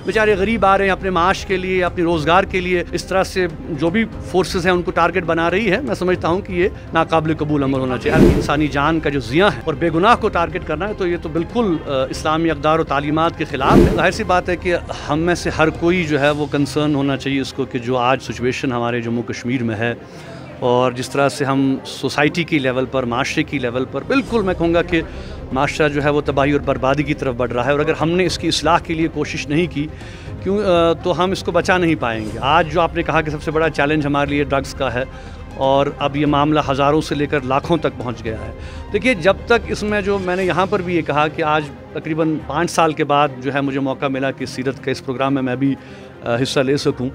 बेचारे गरीब आ रहे हैं अपने माश के लिए, अपने रोज़गार के लिए, इस तरह से जो भी फोर्सेस हैं उनको टारगेट बना रही है। मैं समझता हूँ कि ये नाकाबिल कबूल अमल होना चाहिए। इंसानी जान का जो ज़िया है और बेगुनाह को टारगेट करना है, तो ये तो बिल्कुल इस्लामी अक़दार और तालीमात के ख़िलाफ़ है। ज़ाहिर सी बात है कि हम में से हर कोई जो है वो कंसर्न होना चाहिए इसको कि जो आज सिचुएशन हमारे जम्मू कश्मीर में है और जिस तरह से हम सोसाइटी की लेवल पर, माशरे की लेवल पर, बिल्कुल मैं कहूँगा कि माशरा जो है वो तबाही और बर्बादी की तरफ बढ़ रहा है। और अगर हमने इसकी इस्लाह के लिए कोशिश नहीं की तो हम इसको बचा नहीं पाएंगे। आज जो आपने कहा कि सबसे बड़ा चैलेंज हमारे लिए ड्रग्स का है और अब ये मामला हज़ारों से लेकर लाखों तक पहुंच गया है। देखिए, जब तक इसमें जो मैंने यहाँ पर भी ये कहा कि आज तकरीबन 5 साल के बाद जो है मुझे मौका मिला कि सीरत के इस प्रोग्राम में मैं भी हिस्सा ले सकूं,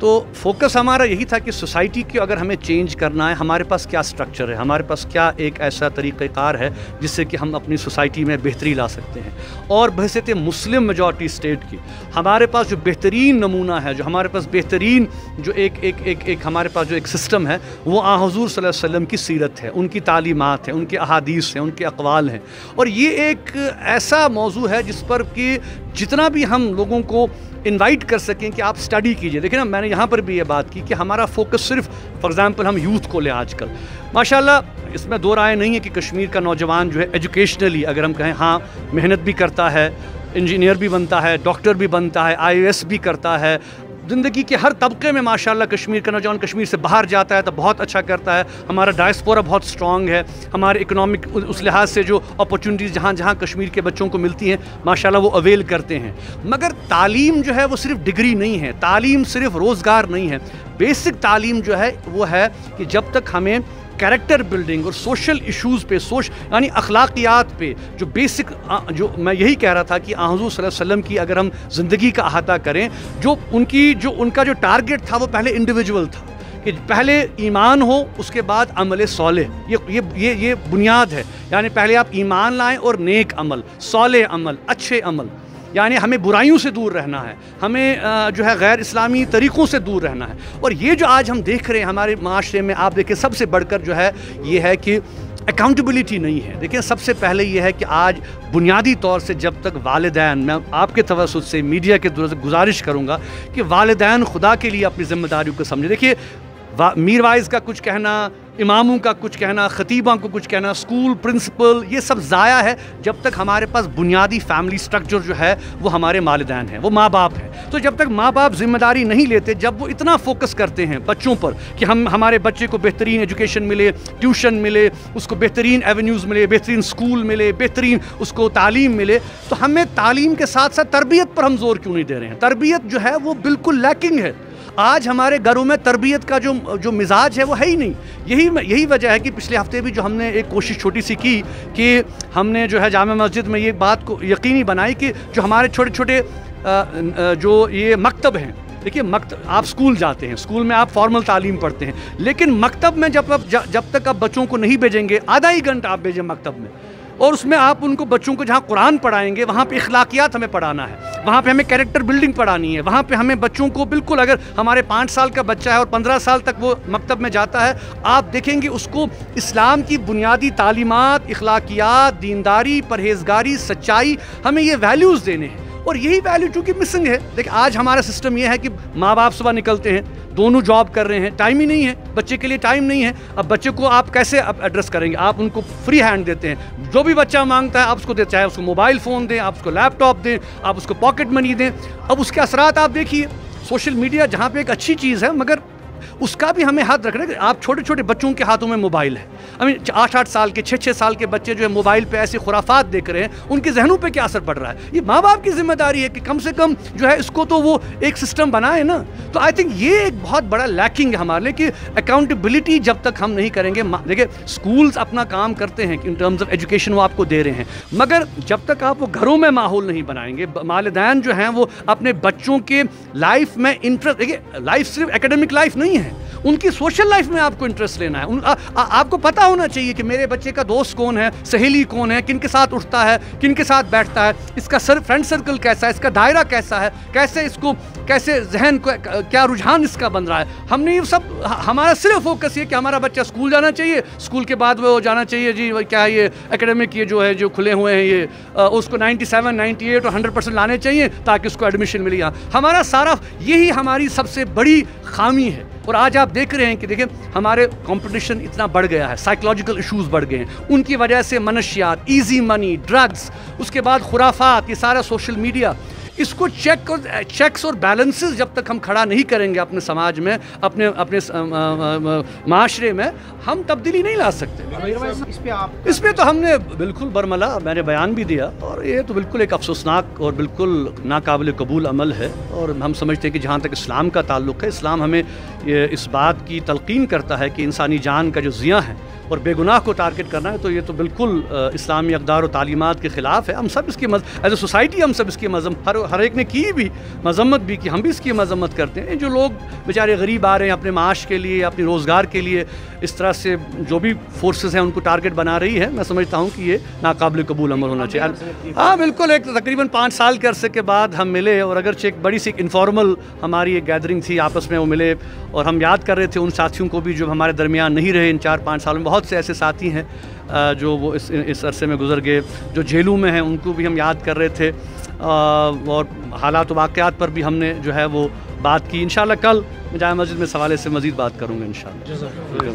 तो फोकस हमारा यही था कि सोसाइटी की अगर हमें चेंज करना है, हमारे पास क्या स्ट्रक्चर है, हमारे पास क्या एक ऐसा तरीक़ाकार है जिससे कि हम अपनी सोसाइटी में बेहतरी ला सकते हैं। और बहैसियत मुस्लिम मेजॉरिटी स्टेट की हमारे पास जो बेहतरीन नमूना है, जो हमारे पास बेहतरीन जो एक हमारे पास जो एक सिस्टम है, वो हुज़ूर सल्लल्लाहु अलैहि वसल्लम की सीरत है, उनकी तालीमात है, उनके अहादीस हैं, उनके अक़वाल हैं। और ये एक ऐसा मौजू है जिस पर कि जितना भी हम लोगों को इनवाइट कर सकें कि आप स्टडी कीजिए। देखिए ना, मैंने यहाँ पर भी ये बात की कि हमारा फोकस सिर्फ फॉर एग्ज़ाम्पल हम यूथ को लें आजकल। माशाल्लाह इसमें दो राय नहीं है कि कश्मीर का नौजवान जो है एजुकेशनली अगर हम कहें, हाँ मेहनत भी करता है, इंजीनियर भी बनता है, डॉक्टर भी बनता है, IAS भी करता है, ज़िंदगी के हर तबके में माशाल्लाह कश्मीर का नौजवान कश्मीर से बाहर जाता है तो बहुत अच्छा करता है। हमारा डायस्पोरा बहुत स्ट्रॉन्ग है, हमारे इकोनॉमिक उस लिहाज से जो अपॉर्चुनिटीज़ जहाँ जहाँ कश्मीर के बच्चों को मिलती हैं माशाल्लाह वो अवेल करते हैं। मगर तालीम जो है वो सिर्फ डिग्री नहीं है, तालीम सिर्फ रोज़गार नहीं है। बेसिक तालीम जो है वो है कि जब तक हमें कैरेक्टर बिल्डिंग और सोशल इश्यूज़ पे यानी अखलाकियात पे जो बेसिक जो मैं यही कह रहा था कि हुज़ूर सल्लल्लाहु अलैहि वसल्लम की अगर हम ज़िंदगी का अहाता करें, जो उनका जो टारगेट था वो पहले इंडिविजुअल था कि पहले ईमान हो, उसके बाद अमल सौलेह। ये बुनियाद है। यानी पहले आप ईमान लाएं और नेक अमल, सौलेह अमल, अच्छे अमल, यानी हमें बुराइयों से दूर रहना है, हमें जो है गैर इस्लामी तरीक़ों से दूर रहना है। और ये जो आज हम देख रहे हैं हमारे माशरे में, आप देखिए सबसे बढ़कर जो है ये है कि अकाउंटेबिलिटी नहीं है। देखिए सबसे पहले ये है कि आज बुनियादी तौर से जब तक वालिदैन, मैं आपके तवस्सुत से मीडिया के द्वारा गुजारिश करूँगा कि वालिदैन खुदा के लिए अपनी ज़िम्मेदारियों को समझे। देखिए मीर वाइज का कुछ कहना, इमामों का कुछ कहना, ख़तीबों को कुछ कहना, स्कूल प्रिंसिपल, ये सब ज़ाया है जब तक हमारे पास बुनियादी फैमिली स्ट्रक्चर जो है वो हमारे वालिदैन हैं, वो माँ बाप हैं। तो जब तक माँ बाप जिम्मेदारी नहीं लेते, जब वो इतना फोकस करते हैं बच्चों पर कि हमारे बच्चे को बेहतरीन एजुकेशन मिले, ट्यूशन मिले, उसको बेहतरीन एवेन्यूज़ मिले, बेहतरीन स्कूल मिले, बेहतरीन उसको तालीम मिले, तो हमें तालीम के साथ साथ तरबियत पर हम जोर क्यों नहीं दे रहे हैं? तरबियत जो है वो बिल्कुल लैकिंग है। आज हमारे घरों में तरबियत का जो मिजाज है वो है ही नहीं। यही वजह है कि पिछले हफ्ते भी जो हमने एक कोशिश छोटी सी की कि हमने जो है जामा मस्जिद में ये बात को यकीनी बनाई कि जो हमारे छोटे छोटे जो ये मकतब हैं, देखिए आप स्कूल जाते हैं, स्कूल में आप फॉर्मल तालीम पढ़ते हैं, लेकिन मकतब में जब तक आप बच्चों को नहीं भेजेंगे, आधा ही घंटा आप भेजें मकतब में, और उसमें आप उनको बच्चों को जहाँ कुरान पढ़ाएंगे वहाँ पे इखलाकियात हमें पढ़ाना है, वहाँ पे हमें कैरेक्टर बिल्डिंग पढ़ानी है, वहाँ पे हमें बच्चों को बिल्कुल, अगर हमारे 5 साल का बच्चा है और 15 साल तक वो मकतब में जाता है, आप देखेंगे उसको इस्लाम की बुनियादी तालीमात, इखलाकियात, दीनदारी, परहेजगारी, सच्चाई, हमें ये वैल्यूज़ देने हैं। और यही वैल्यू चूँकि मिसिंग है। देखिए आज हमारा सिस्टम ये है कि माँ बाप सुबह निकलते हैं, दोनों जॉब कर रहे हैं, टाइम ही नहीं है, बच्चे के लिए टाइम नहीं है। अब बच्चे को आप कैसे एड्रेस करेंगे? आप उनको फ्री हैंड देते हैं, जो भी बच्चा मांगता है आप उसको देते, चाहे उसको मोबाइल फ़ोन दें, आप उसको लैपटॉप दें, आप उसको पॉकेट मनी दें। अब उसके असरात आप देखिए, सोशल मीडिया जहाँ पे एक अच्छी चीज़ है, मगर उसका भी हमें हाथ रखना है। आप छोटे छोटे बच्चों के हाथों में मोबाइल है, 8-8 साल के, 6-6 साल के बच्चे जो है मोबाइल पे ऐसे खुराफात देख रहे हैं, उनके जहनों पे क्या असर पड़ रहा है? ये माँ बाप की जिम्मेदारी है कि कम से कम जो है इसको तो वो एक सिस्टम बनाए ना। तो आई थिंक ये एक बहुत बड़ा लैकिंग है हमारे लिए कि अकाउंटेबिलिटी जब तक हम नहीं करेंगे। देखिए स्कूल्स अपना काम करते हैं इन टर्म्स ऑफ एजुकेशन, वो आपको दे रहे हैं, मगर जब तक आप वो घरों में माहौल नहीं बनाएंगे, वालिदैन जो हैं वो अपने बच्चों के लाइफ में इंटरेस्ट, देखिए लाइफ सिर्फ एकेडमिक लाइफ नहीं नहीं है, उनकी सोशल लाइफ में आपको इंटरेस्ट लेना है। आपको पता होना चाहिए कि मेरे बच्चे का दोस्त कौन है, सहेली कौन है, किन के साथ उठता है, किन के साथ बैठता है, इसका फ्रेंड सर्कल कैसा है, इसका दायरा कैसा है, कैसे जहन को क्या रुझान इसका बन रहा है। हमने ये सब, हमारा सिर्फ फोकस ये कि हमारा बच्चा स्कूल जाना चाहिए, स्कूल के बाद वो जाना चाहिए जी क्या है ये एकेडमिक ये जो है जो खुले हुए हैं ये उसको 97, 98 और 100% लाने चाहिए ताकि उसको एडमिशन मिले। यहाँ हमारा सारा यही हमारी सबसे बड़ी खामी है। और आज आप देख रहे हैं कि देखिए हमारे कंपटीशन इतना बढ़ गया है, साइकोलॉजिकल इश्यूज बढ़ गए हैं, उनकी वजह से मनशियात, इजी मनी, ड्रग्स, उसके बाद खुराफात, ये सारा सोशल मीडिया, इसको चेक्स और बैलेंसेस जब तक हम खड़ा नहीं करेंगे अपने समाज में, अपने माशरे में, हम तब्दीली नहीं ला सकते। इस पे तो हमने बिल्कुल बरमला, मैंने बयान भी दिया, और ये तो बिल्कुल एक अफसोसनाक और बिल्कुल नाकाबिल कबूल अमल है। और हम समझते हैं कि जहाँ तक इस्लाम का ताल्लुक़ है, इस्लाम हमें इस बात की तलकीन करता है कि इंसानी जान का जो ज़िया है और बेगुनाह को टारगेट करना है, तो ये तो बिल्कुल इस्लामी अक़दार और तालीमात के ख़िलाफ़ है। हम सब इसकी एज ए सोसाइटी हम सब इसकी हर एक ने की भी मज़म्मत भी की, हम भी इसकी मज़म्मत करते हैं। जो लोग बेचारे गरीब आ रहे हैं अपने माश के लिए, अपने रोज़गार के लिए, इस तरह से जो भी फोर्सेस हैं उनको टारगेट बना रही है, मैं समझता हूँ कि ये नाकाबिल कबूल अमल होना चाहिए। हाँ बिल्कुल, एक तकरीबन 5 साल के अरसे के बाद हम मिले, और अगरचे एक बड़ी सी इनफॉर्मल हमारी एक गैदरिंग थी, आपस में वो मिले, और हम याद कर रहे थे उन साथियों को भी जो हमारे दरमियान नहीं रहे इन 4-5 सालों में। बहुत से ऐसे साथी हैं जो वो इस अरसे में गुजर गए, जो जेलों में हैं, उनको भी हम याद कर रहे थे, और हालात वाक़यात पर भी हमने जो है वो बात की। इंशाअल्लाह कल जामा मस्जिद में इस हवाले से मज़ीद बात करूँगा इंशाअल्लाह।